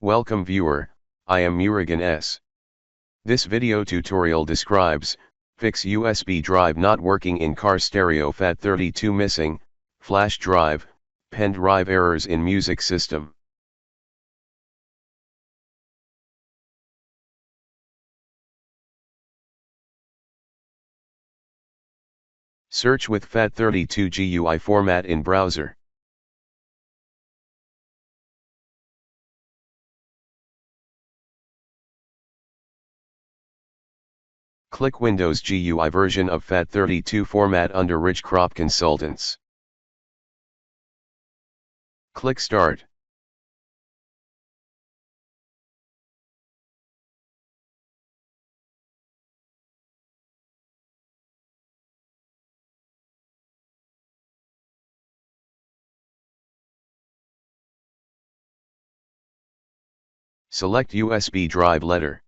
Welcome viewer, I am Murugan S. This video tutorial describes, fix USB drive not working in car stereo FAT32 missing, flash drive, pendrive errors in music system. Search with Fat32 GUI format in browser. Click Windows GUI version of Fat32 format under Rich Crop Consultants. Click Start. Select USB drive letter.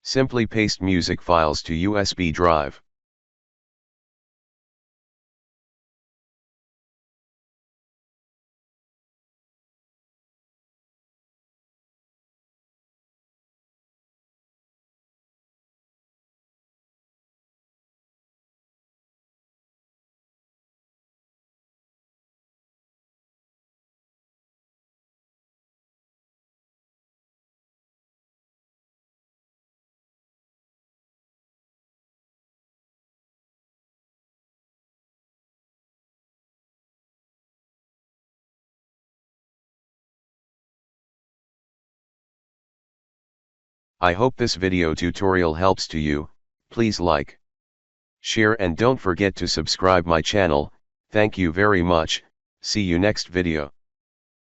Simply paste music files to USB drive. I hope this video tutorial helps to you. Please like, share and don't forget to subscribe my channel. Thank you very much. See you next video.